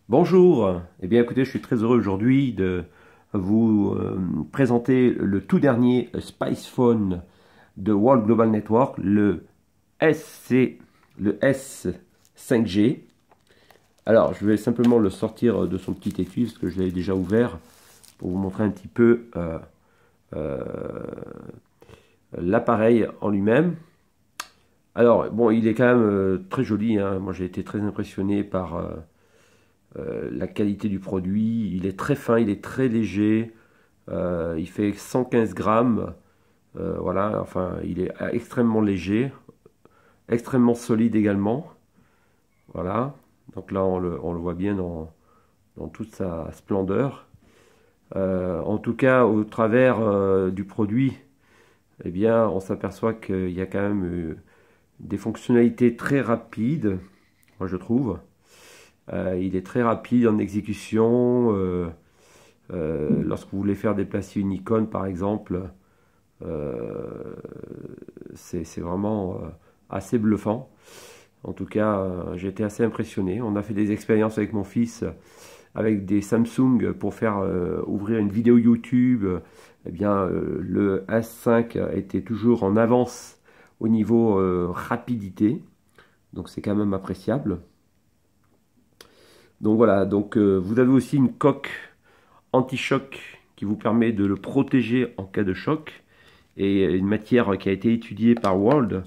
Bonjour, eh bien écoutez, je suis très heureux aujourd'hui de vous présenter le tout dernier Spicephone de World Global Network, le S5G. Alors, je vais simplement le sortir de son petit étui parce que je l'ai déjà ouvert pour vous montrer un petit peu euh, l'appareil en lui-même. Alors, bon, il est quand même très joli, hein. Moi, j'ai été très impressionné par la qualité du produit. Il est très fin, il est très léger. Il fait 115 grammes. Voilà, enfin, il est extrêmement léger, extrêmement solide également. Voilà. Donc là, on le voit bien dans toute sa splendeur. En tout cas, au travers du produit, eh bien, on s'aperçoit qu'il y a quand même des fonctionnalités très rapides, moi je trouve. Il est très rapide en exécution. Lorsque vous voulez faire déplacer une icône, par exemple, c'est vraiment assez bluffant. En tout cas, j'ai été assez impressionné. On a fait des expériences avec mon fils, avec des Samsung pour faire ouvrir une vidéo YouTube. Eh bien, le S5 était toujours en avance au niveau rapidité. Donc c'est quand même appréciable. Donc voilà, donc vous avez aussi une coque anti-choc qui vous permet de le protéger en cas de choc, et une matière qui a été étudiée par World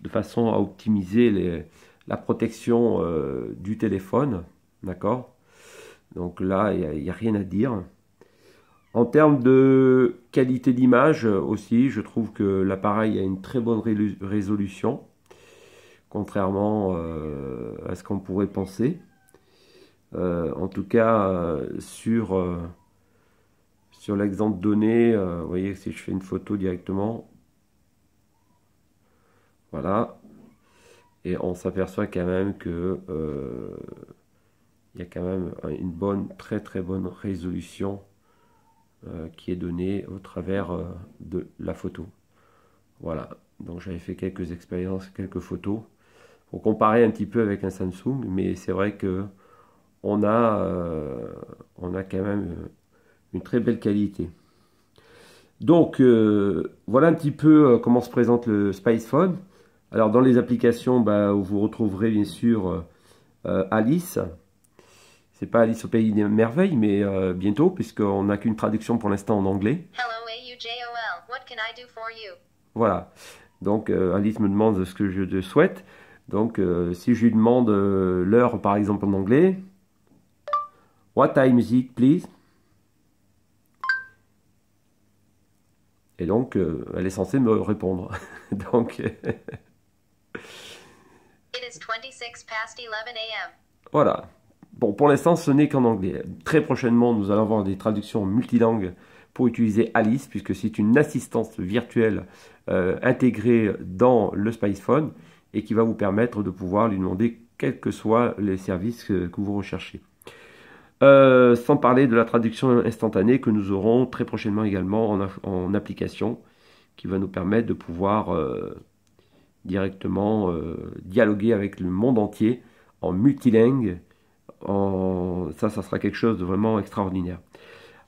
de façon à optimiser la protection du téléphone. D'accord? Donc là, il n'y a rien à dire. En termes de qualité d'image aussi, je trouve que l'appareil a une très bonne résolution, contrairement à ce qu'on pourrait penser. En tout cas, sur l'exemple donné, vous voyez, si je fais une photo directement, voilà, et on s'aperçoit quand même que il y a quand même une bonne, très très bonne résolution qui est donnée au travers de la photo. Voilà, donc j'avais fait quelques expériences, quelques photos pour comparer un petit peu avec un Samsung, mais c'est vrai que on a quand même une très belle qualité. Donc voilà un petit peu comment se présente le Spicephone. Alors dans les applications, bah, vous retrouverez bien sûr Alice. C'est pas Alice au pays des merveilles, mais bientôt, puisqu'on n'a qu'une traduction pour l'instant en anglais. Hello AUJOL, what can I do for you? Voilà. Donc Alice me demande ce que je souhaite. Donc si je lui demande l'heure par exemple en anglais, What time is it, please? Et donc elle est censée me répondre. Donc It is 26 past 11 a.m. voilà. Bon, pour l'instant, ce n'est qu'en anglais. Très prochainement, nous allons avoir des traductions multilingues pour utiliser Alice, puisque c'est une assistance virtuelle intégrée dans le Spicephone et qui va vous permettre de pouvoir lui demander quels que soient les services que vous recherchez. Sans parler de la traduction instantanée que nous aurons très prochainement également en application, qui va nous permettre de pouvoir directement dialoguer avec le monde entier en multilingue. Ça sera quelque chose de vraiment extraordinaire.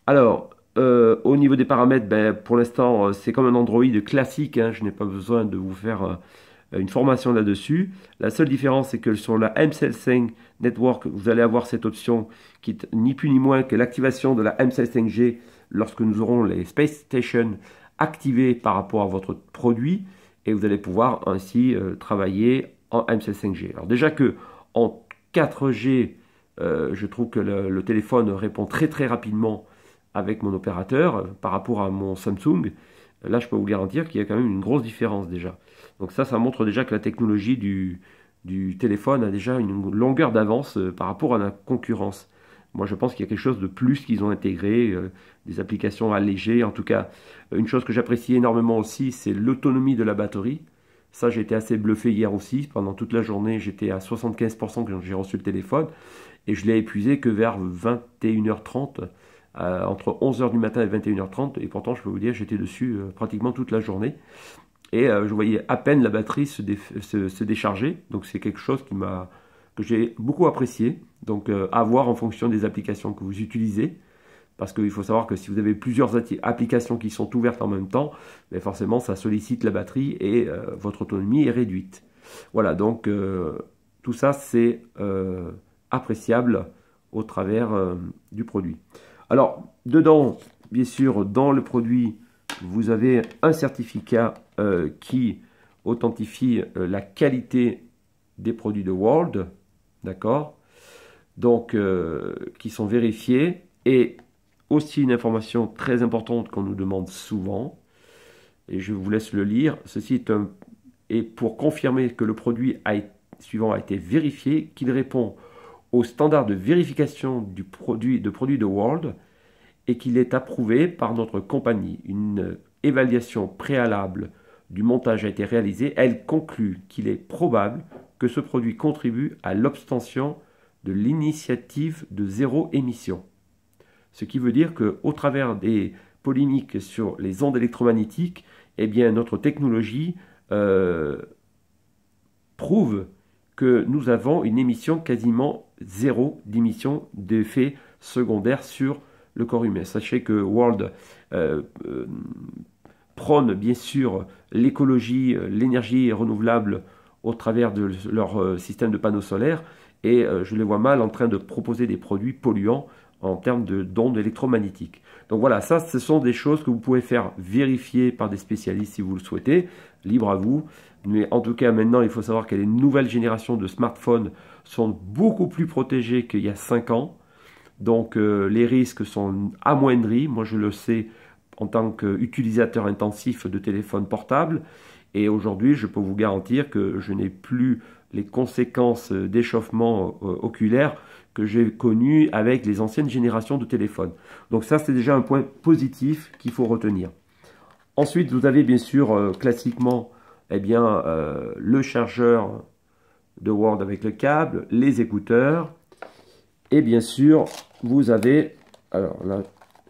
Alors, au niveau des paramètres, ben, pour l'instant, c'est comme un Android classique, hein, je n'ai pas besoin de vous faire une formation là-dessus. La seule différence, c'est que sur la M5 Network, vous allez avoir cette option qui est ni plus ni moins que l'activation de la M5G lorsque nous aurons les Space Station activés par rapport à votre produit, et vous allez pouvoir ainsi travailler en M5G. Alors déjà que en 4G, je trouve que le téléphone répond très très rapidement avec mon opérateur par rapport à mon Samsung. Là, je peux vous garantir qu'il y a quand même une grosse différence déjà. Donc ça montre déjà que la technologie du téléphone a déjà une longueur d'avance par rapport à la concurrence. Moi, je pense qu'il y a quelque chose de plus qu'ils ont intégré, des applications allégées. En tout cas, une chose que j'apprécie énormément aussi, c'est l'autonomie de la batterie. Ça, j'ai été assez bluffé hier aussi. Pendant toute la journée, j'étais à 75% quand j'ai reçu le téléphone. Et je l'ai épuisé que vers 21h30, entre 11h du matin et 21h30. Et pourtant, je peux vous dire, j'étais dessus pratiquement toute la journée. Et je voyais à peine la batterie se décharger. Donc c'est quelque chose que j'ai beaucoup apprécié. Donc à voir en fonction des applications que vous utilisez. Parce qu'il faut savoir que si vous avez plusieurs applications qui sont ouvertes en même temps, mais forcément ça sollicite la batterie et votre autonomie est réduite. Voilà, donc tout ça c'est appréciable au travers du produit. Alors, dedans, bien sûr, dans le produit, vous avez un certificat qui authentifie la qualité des produits de World, d'accord? Donc, qui sont vérifiés, et aussi une information très importante qu'on nous demande souvent, et je vous laisse le lire. Ceci est pour confirmer que le produit suivant a été vérifié, qu'il répond au standard de vérification de produit de World et qu'il est approuvé par notre compagnie. Une évaluation préalable du montage a été réalisée. Elle conclut qu'il est probable que ce produit contribue à l'obtention de l'initiative de zéro émission. Ce qui veut dire qu'au travers des polémiques sur les ondes électromagnétiques, eh bien, notre technologie prouve que nous avons une émission quasiment zéro d'émission d'effets secondaires sur le corps humain. Sachez que World prône bien sûr l'écologie, l'énergie renouvelable au travers de leur système de panneaux solaires et je les vois mal en train de proposer des produits polluants en termes d'ondes électromagnétiques. Donc voilà, ça ce sont des choses que vous pouvez faire vérifier par des spécialistes si vous le souhaitez, libre à vous. Mais en tout cas, maintenant, il faut savoir que les nouvelles générations de smartphones sont beaucoup plus protégées qu'il y a 5 ans. Donc, les risques sont amoindris. Moi, je le sais en tant qu'utilisateur intensif de téléphone portable. Et aujourd'hui, je peux vous garantir que je n'ai plus les conséquences d'échauffement oculaire que j'ai connues avec les anciennes générations de téléphones. Donc ça, c'est déjà un point positif qu'il faut retenir. Ensuite, vous avez bien sûr, classiquement, eh bien, le chargeur de World avec le câble, les écouteurs, et bien sûr, vous avez, alors là,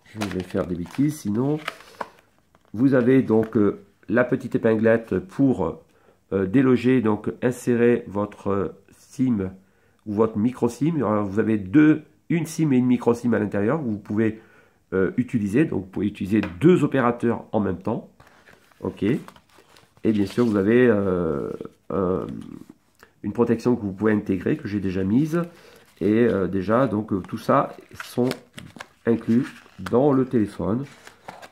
je vais faire des bêtises, sinon, vous avez donc la petite épinglette pour déloger, donc insérer votre SIM ou votre micro SIM. Alors, vous avez une SIM et une micro SIM à l'intérieur, vous pouvez utiliser, donc vous pouvez utiliser 2 opérateurs en même temps, ok. Et bien sûr, vous avez une protection que vous pouvez intégrer, que j'ai déjà mise. Et déjà, donc tout ça sont inclus dans le téléphone.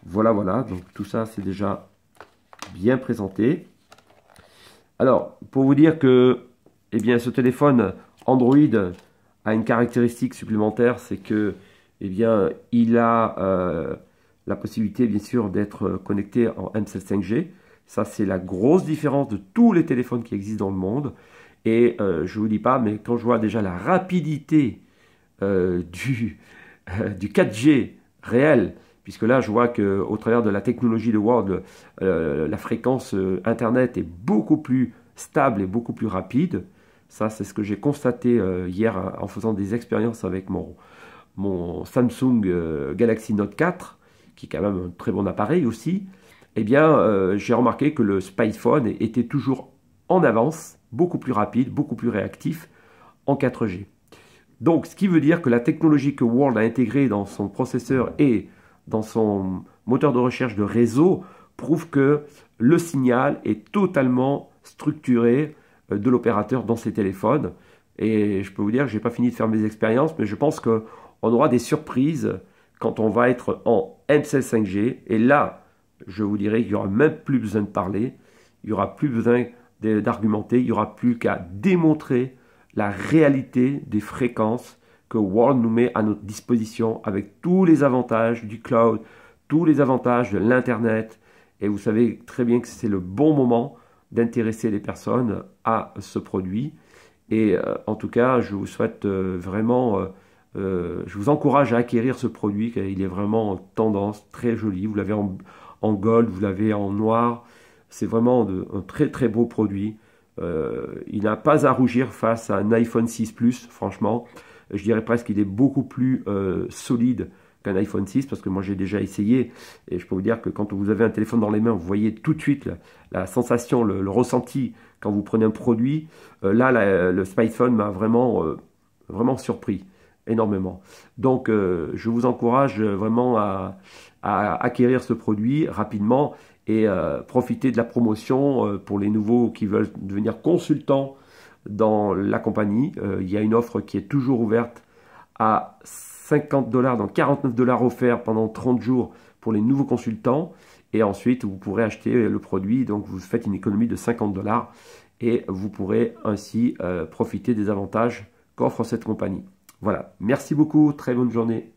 Voilà, voilà. Donc tout ça, c'est déjà bien présenté. Alors, pour vous dire que eh bien, ce téléphone Android a une caractéristique supplémentaire, c'est que eh bien, il a la possibilité, bien sûr, d'être connecté en MCell 5G. Ça, c'est la grosse différence de tous les téléphones qui existent dans le monde. Et je ne vous dis pas, mais quand je vois déjà la rapidité du 4G réel, puisque là, je vois qu'au travers de la technologie de World, la fréquence Internet est beaucoup plus stable et beaucoup plus rapide. Ça, c'est ce que j'ai constaté hier en faisant des expériences avec mon Samsung Galaxy Note 4, qui est quand même un très bon appareil aussi. Eh bien, j'ai remarqué que le SpicePhone était toujours en avance, beaucoup plus rapide, beaucoup plus réactif en 4G. Donc, ce qui veut dire que la technologie que World a intégrée dans son processeur et dans son moteur de recherche de réseau prouve que le signal est totalement structuré de l'opérateur dans ses téléphones. Et je peux vous dire que je n'ai pas fini de faire mes expériences, mais je pense qu'on aura des surprises quand on va être en MCell 5G. Et là, je vous dirais qu'il n'y aura même plus besoin de parler, il n'y aura plus besoin d'argumenter, il n'y aura plus qu'à démontrer la réalité des fréquences que World nous met à notre disposition avec tous les avantages du cloud, tous les avantages de l'Internet. Et vous savez très bien que c'est le bon moment d'intéresser les personnes à ce produit. Et en tout cas, je vous souhaite vraiment, je vous encourage à acquérir ce produit, car il est vraiment en tendance, très joli. Vous l'avez en gold, vous l'avez en noir. C'est vraiment un très très beau produit. Il n'a pas à rougir face à un iPhone 6 Plus, franchement. Je dirais presque qu'il est beaucoup plus solide qu'un iPhone 6, parce que moi j'ai déjà essayé, et je peux vous dire que quand vous avez un téléphone dans les mains, vous voyez tout de suite la sensation, le ressenti quand vous prenez un produit. Là, le SpicePhone m'a vraiment vraiment surpris énormément. Donc je vous encourage vraiment à acquérir ce produit rapidement et profiter de la promotion pour les nouveaux qui veulent devenir consultants dans la compagnie. Il y a une offre qui est toujours ouverte à 50 $, donc 49 $ offerts pendant 30 jours pour les nouveaux consultants. Et ensuite, vous pourrez acheter le produit, donc vous faites une économie de 50 $ et vous pourrez ainsi profiter des avantages qu'offre cette compagnie. Voilà, merci beaucoup, très bonne journée.